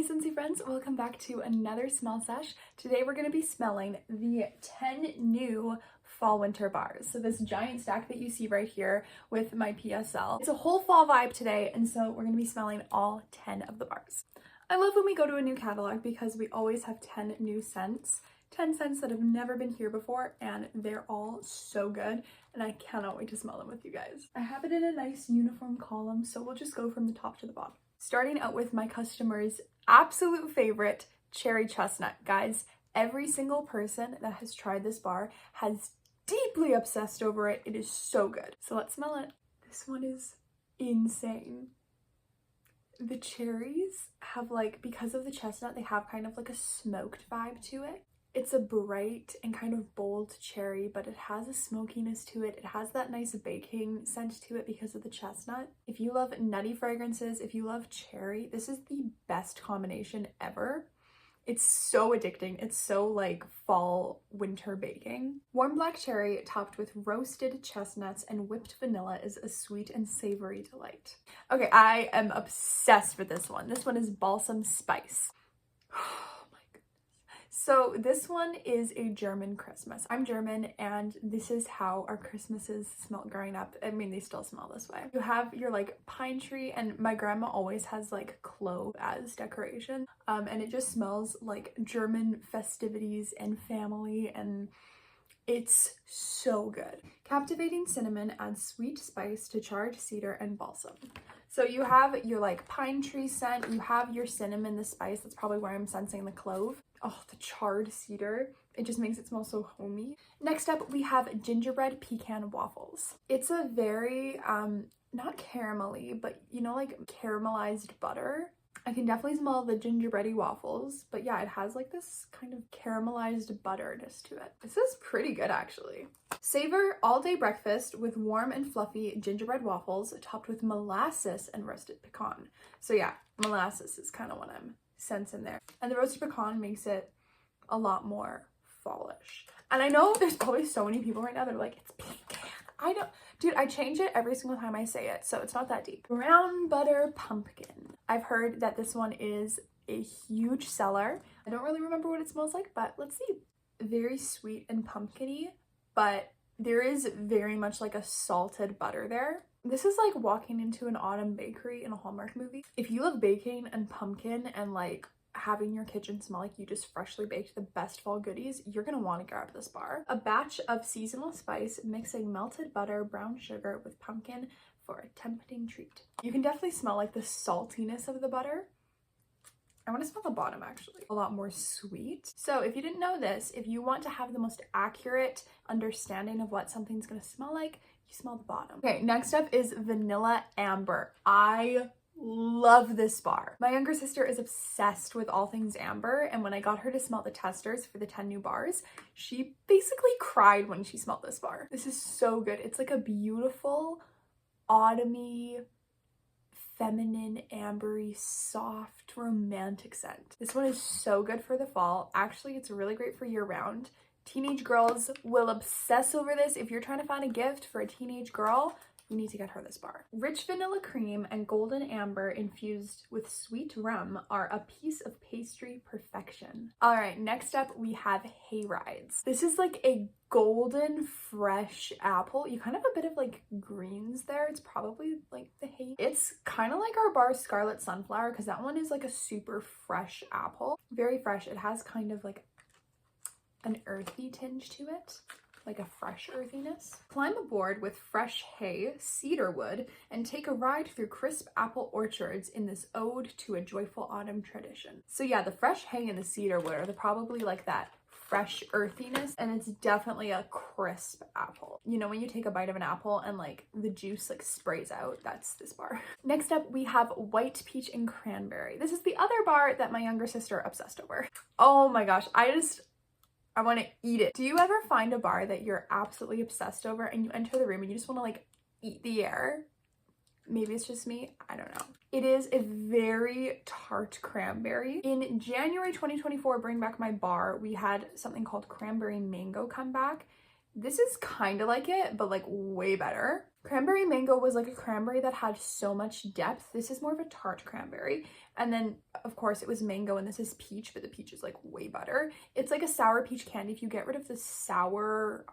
Scentsy friends, welcome back to another small sesh. Today we're going to be smelling the 10 new fall winter bars. So this giant stack that you see right here with my PSL. It's a whole fall vibe today, and so we're going to be smelling all 10 of the bars. I love when we go to a new catalog because we always have 10 new scents. 10 scents that have never been here before, and they're all so good, and I cannot wait to smell them with you guys. I have it in a nice uniform column, so we'll just go from the top to the bottom. Starting out with my customer's absolute favorite, cherry chestnut. Guys, every single person that has tried this bar has deeply obsessed over it. It is so good. So let's smell it. This one is insane. The cherries have because of the chestnut, they have kind of like a smoked vibe to it. It's a bright and kind of bold cherry, but it has a smokiness to it. It has that nice baking scent to it because of the chestnut. If you love nutty fragrances, if you love cherry, this is the best combination ever. It's so addicting. It's so fall winter baking. Warm black cherry topped with roasted chestnuts and whipped vanilla is a sweet and savory delight. Okay, I am obsessed with this one. This one is balsam spice. So this one is a German Christmas. I'm German, and this is how our Christmases smelled growing up. I mean, they still smell this way. You have your pine tree, and my grandma always has clove as decoration. And it just smells like German festivities and family, and it's so good. Captivating cinnamon adds sweet spice to charred cedar and balsam. So you have your pine tree scent, you have your cinnamon, the spice, that's probably where I'm sensing the clove. Oh, the charred cedar. It just makes it smell so homey. Next up, we have gingerbread pecan waffles. It's a very, not caramelly, but caramelized butter. I can definitely smell the gingerbready waffles, but yeah, it has this kind of caramelized butterness to it. This is pretty good actually. Savor all-day breakfast with warm and fluffy gingerbread waffles topped with molasses and roasted pecan. So yeah, molasses is kind of what I'm sensing there. And the roasted pecan makes it a lot more fallish. And I know there's probably so many people right now that are like, it's pecan. I don't, dude, I change it every single time I say it, so it's not that deep. Brown butter pumpkin. I've heard that this one is a huge seller. I don't really remember what it smells like, but let's see. Very sweet and pumpkin-y, but there is very much a salted butter there. This is like walking into an autumn bakery in a Hallmark movie. If you love baking and pumpkin and having your kitchen smell like you just freshly baked the best fall goodies, you're gonna want to grab this bar. A batch of seasonal spice mixing melted butter, brown sugar with pumpkin for a tempting treat. You can definitely smell the saltiness of the butter. I want to smell the bottom actually. A lot more sweet. So if you didn't know this, if you want to have the most accurate understanding of what something's gonna smell like, you smell the bottom. Okay, next up is vanilla amber. I love this bar. My younger sister is obsessed with all things amber, and when I got her to smell the testers for the 10 new bars, she basically cried when she smelled this bar. This is so good. It's a beautiful autumny, feminine, ambery, soft, romantic scent. This one is so good for the fall. Actually, it's really great for year-round. Teenage girls will obsess over this. If you're trying to find a gift for a teenage girl, you need to get her this bar. Rich vanilla cream and golden amber infused with sweet rum are a piece of pastry perfection. All right, next up we have hay rides. This is a golden fresh apple. You kind of have a bit of greens there. It's probably the hay. It's kind of like our bar Scarlet Sunflower, because that one is a super fresh apple. Very fresh. It has kind of an earthy tinge to it, a fresh earthiness. Climb aboard with fresh hay, cedar wood, and take a ride through crisp apple orchards in this ode to a joyful autumn tradition. So yeah, the fresh hay and the cedar wood are probably that fresh earthiness, and it's definitely a crisp apple. You know when you take a bite of an apple and the juice sprays out? That's this bar. Next up we have white peach and cranberry. This is the other bar that my younger sister obsessed over. Oh my gosh, I want to eat it. Do you ever find a bar that you're absolutely obsessed over and you enter the room and you just want to eat the air? Maybe it's just me, I don't know. It is a very tart cranberry. In January 2024, Bring Back My Bar, we had something called cranberry mango come back. This is kind of like it, but way better. Cranberry mango was like a cranberry that had so much depth. This is more of a tart cranberry. And then, of course, it was mango, and this is peach, but the peach is like way better. It's like a sour peach candy. If you get rid of the sour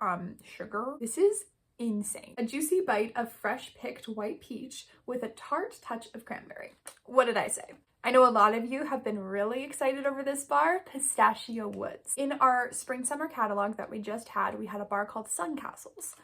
sugar, this is insane. A juicy bite of fresh picked white peach with a tart touch of cranberry. What did I say? I know a lot of you have been really excited over this bar, Pistachio Woods. In our spring summer catalog that we just had, we had a bar called Sun Castles.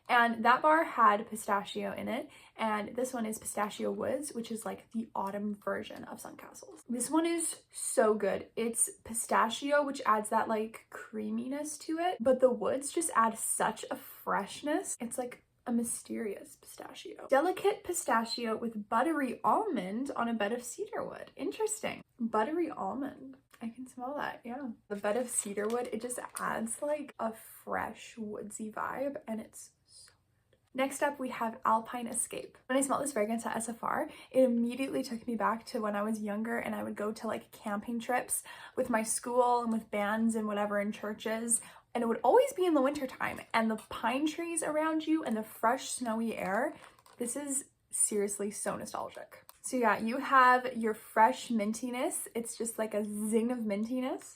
And that bar had pistachio in it, and this one is Pistachio Woods, which is like the autumn version of Sun Castles. This one is so good. It's pistachio, which adds that like creaminess to it, but the woods just add such a freshness. It's like a mysterious pistachio. Delicate pistachio with buttery almond on a bed of cedarwood. Interesting. Buttery almond. I can smell that, yeah. The bed of cedarwood, it just adds like a fresh woodsy vibe, and it's so good. Next up, we have Alpine Escape. When I smelled this fragrance at SFR, it immediately took me back to when I was younger and I would go to like camping trips with my school and with bands and whatever in churches. And it would always be in the wintertime, and the pine trees around you and the fresh snowy air. This is seriously so nostalgic. So yeah, you have your fresh mintiness. It's just like a zing of mintiness.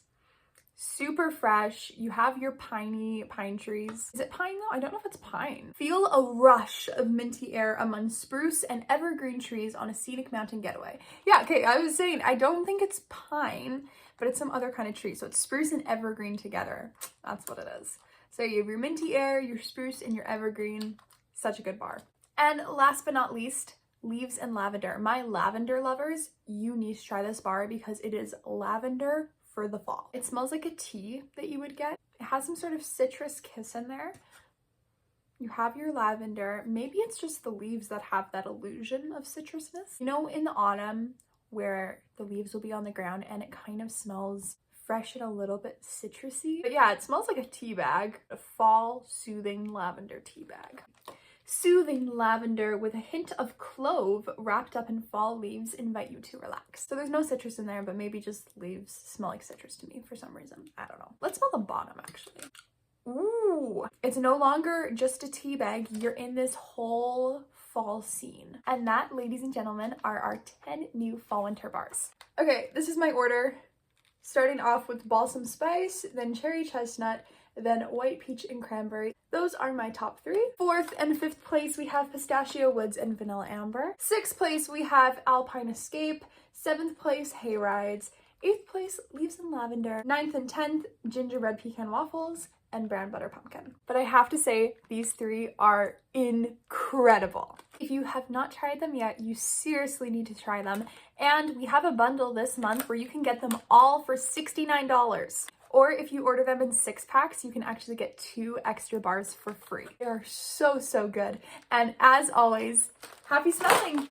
Super fresh. You have your piney pine trees. Is it pine though? I don't know if it's pine. Feel a rush of minty air among spruce and evergreen trees on a scenic mountain getaway. Yeah, okay, I was saying, I don't think it's pine, but it's some other kind of tree. So it's spruce and evergreen together. That's what it is. So you have your minty air, your spruce, and your evergreen. Such a good bar. And last but not least, Leaves and Lavender. My lavender lovers, you need to try this bar because it is lavender for the fall. It smells like a tea that you would get. It has some sort of citrus kiss in there. You have your lavender. Maybe it's just the leaves that have that illusion of citrusness. You know, in the autumn where the leaves will be on the ground and it kind of smells fresh and a little bit citrusy. But yeah, it smells like a tea bag, a fall soothing lavender tea bag. Soothing lavender with a hint of clove wrapped up in fall leaves invite you to relax. So there's no citrus in there, but maybe just leaves smell like citrus to me for some reason. I don't know. Let's smell the bottom actually. Ooh, it's no longer just a tea bag. You're in this whole fall scene. And that, ladies and gentlemen, are our 10 new fall winter bars. Okay, this is my order. Starting off with balsam spice, then cherry chestnut, then white peach and cranberry. Those are my top 3. 4th and 5th place, we have Pistachio Woods and Vanilla Amber. 6th place, we have Alpine Escape. 7th place, Hayrides. 8th place, Leaves and Lavender. 9th and 10th, Gingerbread Pecan Waffles and Brown Butter Pumpkin. But I have to say, these 3 are incredible. If you have not tried them yet, you seriously need to try them. And we have a bundle this month where you can get them all for $69. Or if you order them in 6 packs, you can actually get 2 extra bars for free. They are so, so good. And as always, happy smelling!